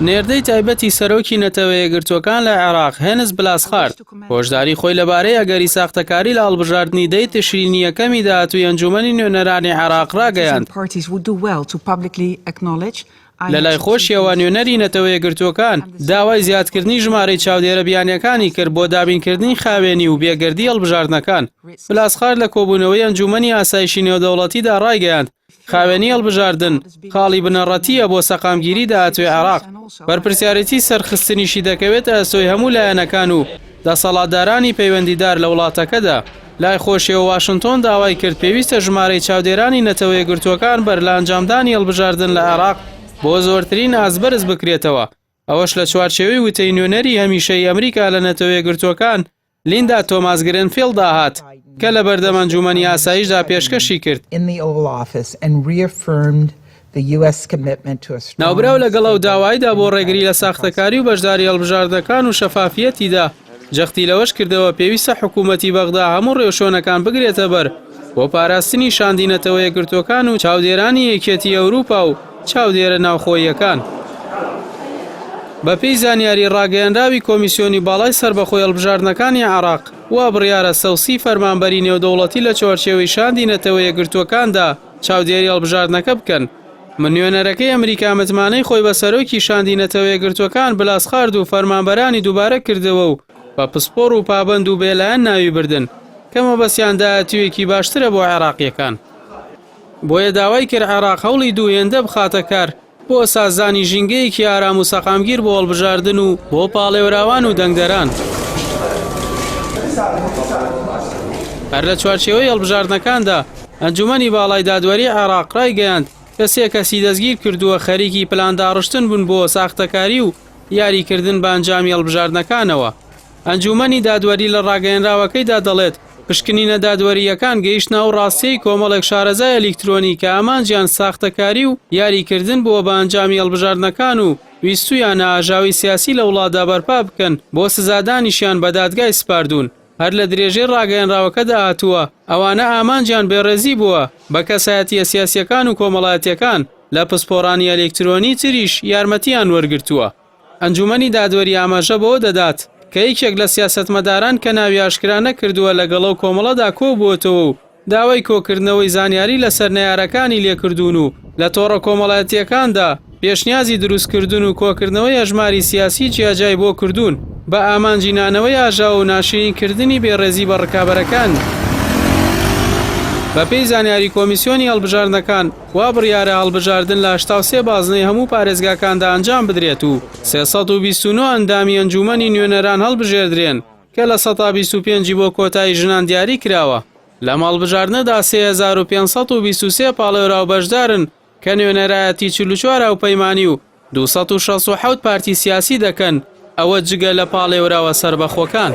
نێردەی تایبەتی سەرۆکی نەتەوە یەکگرتووەکان لە عێراق هێنز بلاسخارد هۆشداری خۆی لەبارەی ئەگەری ساختەکاری لە هەڵبژاردنی دەی تشرینی یەکەمی داهاتووی ئەنجومەنی نوێنەرانی عێراق ڕاگەیاند. لەلای خۆشیەوە نوێنەری نەتەوە یەکگرتووەکان داوای زیادکردنی ژمارەی چاودێرە بیانیەکانی کرد بۆ دابینکردنی خاوێنی و بێگردی هەڵبژاردنەکان. بلاسخارد لە کۆبوونەوەی ئەنجومەنی ئاسایشی نێودەوڵەتیدا ڕایگەیاند خاوێنی هەڵبژاردن خاڵی بنەڕەتیە بۆ سەقامگیری داهاتووی عێراق. بەرپرسیارەتی سەرخستنیشی دەکەوێت ئەسۆی هەموو لایەنەکان و دەسەڵاتدارانی پەیوەندیدار لە وڵاتەکەدا. لای خۆشیەوە واشنتۆن داوای کرد پێویستە ژمارەی چاودێرانی نەتەوە یەکگرتووەکان بەر لە ئەنجامدانی هەڵبژاردن لە عێراق بۆ زۆرترین ئازبەرز بکرێتەوە. ئەوەش لە چوارچێوەی وتەی نوێنەری هەمیشەی ئەمریکا لە نەتەوە یەکگرتووەکان لیندا تۆماس گرێنفیلد داهات کە لە بەردەم ئەنجومەنی ئاسایشدا پێشکەشی کرد. ناوبراو لەگەڵ ئەو داوایدا بۆ ڕێگری لە ساختەکاری و بەشداری هەڵبژاردنەکان و شەفافیەتیدا جەختی لەوەش کردەوە پێویستە حکوومەتی بەغدا هەموو ڕێوشۆنەکان بگرێتە بەر بۆ پاراستنی شاندینەتەوە یەکگرتووەکان و چاودێرانی یەکێتی ئەوروپا و چاودێرە ناوخۆییەکان. بەپێی زانیاری ڕاگەیەنراوی کۆمیسیۆنی باڵای سربەخۆی هەڵبژاردنەکانی عێراق وا بڕیارە سەوسی فەرمانبەری نێودەوڵەتی لە چوارچێوەی شاندینەتەوە یەکگرتووەکاندا چاودێری هەڵبژاردنەکە بکەن. نوێنەرەکەی ئەمریکا متمانەی خۆی بە سەرۆکی شاندینەتەوە یەکگرتووەکان بلاسخارد و فەرمانبەرانی دووبارە کردەوە و بە پسپۆڕ و پابەند و بێلایەن ناوی بردن کەمە بەسییان داهاتوویەکی باشترە بۆ عێراقیەکان. بۆیە داوای کرد عێراق هەوڵی دووهێندە بخاتە کار بۆ سازانی ژینگەیەکی ئارام و سەقامگیر بۆ هەڵبژاردن و بۆ پاڵێوراوان و دەنگدەران. هەر لە چوارچێوەی هەڵبژاردنەکاندا ئەنجومەنی باڵای دادوەری عێراق ڕایگەیاند کە 3 کەسی دەستگیر کردووە خەریکی پلانداڕشتن بوون بۆ ساختەکاری و یاریکردن بە ئەنجامی هەڵبژاردنەکانەوە. ئەنجومەنی دادوەری لە ڕاگەیەنراوەکەیدا دەڵێت پشکنینە دادوەریەکان گەیشتنە و ڕاستیەی کۆمەڵێک ئشارەزای ئەلیکترۆنی کە ئامانجیان ساختەکاری و یاریکردن بووە بە ئەنجامی هەڵبژاردنەکان و ویستویانە ئاژاوی سیاسی لە وڵاتدا بەرپا بکەن بۆ سزادانیشیان بە دادگای سپاردوون. هەر لە درێژەی ڕاگەیەنراوەکەدا هاتووە ئەوانە ئامانجیان بێڕێزی بووە بە کەسایەتیە سیاسیەکان و کۆمەڵایەتیەکان لە پسپۆڕانی ئەلێکترۆنی تریش یارمەتیان وەرگرتووە. ئەنجومەنی دادوەری ئاماژە بەوە دەدات کە یەکێک لە سیاسەتمەداران کە ناوی ئاشکرا نەکردووە لەگەڵ ئەو کۆمەڵەدا کۆبووەتەوە و داوای کۆکردنەوەی زانیاری لەسەر نەیارەکانی لێکردوون و لە تۆڕە کۆمەڵایەتیەکاندا پێشنیازی دروستکردن و کۆکردنەوەی هەژماری سیاسی جیاجای بۆ کردوون بە ئامانجینانەوەی ئاژاو و ناشرینکردنی بێڕێزی بە ڕکابەرەکان. بەپێی زانیاری کۆمیسیۆنی هەڵبژاردنەکان وا بڕیارە هەڵبژاردن لە 83 بازنەی هەموو پارێزگاکاندا ئەنجام بدرێت و 329 ئەندامی ئەنجومەنی نوێنەران هەڵبژێردرێن کە لە 125 بۆ کۆتایی ژنان دیاری کراوە. لە ماڵبژاردنەدا 3523 پاڵێوراو بەشدارن کە نوێنەرایەتی 44 هاوپەیمانی و 267 پارتی سیاسی دەکەن ئەوە جگە لە پاڵێوراوە سەربەخۆکان.